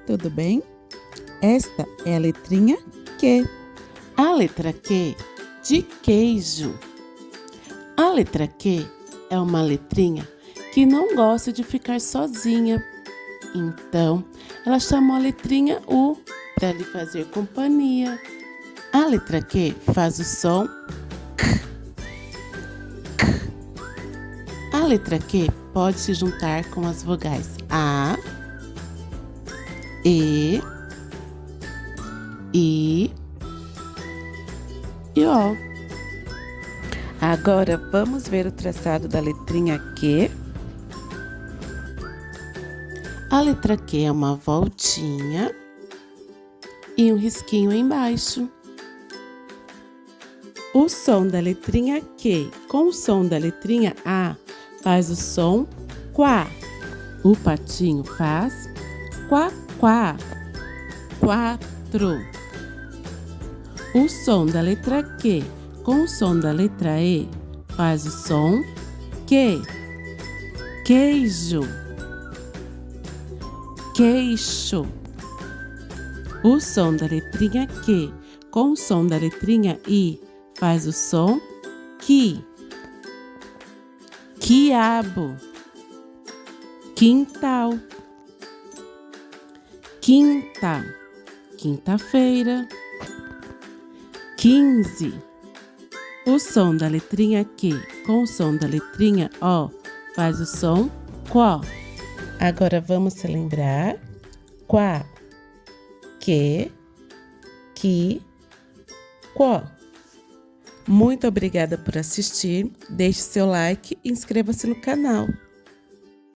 tudo bem? Esta é a letrinha Q. A letra Q de queijo. A letra Q é uma letrinha que não gosta de ficar sozinha. Então, ela chamou a letrinha U para lhe fazer companhia. A letra Q faz o som K. K. A letra Q pode se juntar com as vogais A, E, I e O. Agora vamos ver o traçado da letrinha Q. A letra Q é uma voltinha e um risquinho embaixo. O som da letrinha Q com o som da letrinha A faz o som quá. O patinho faz quá, quá. 4. O som da letra Q com o som da letra E faz o som Q. Queijo. Queixo. O som da letrinha Q com o som da letrinha I faz o som QI. Quiabo. Quintal. Quinta. Quinta-feira. 15. O som da letrinha Q com o som da letrinha O faz o som quó. Agora vamos se lembrar. Quá, que, qui, quó. Muito obrigada por assistir. Deixe seu like e inscreva-se no canal.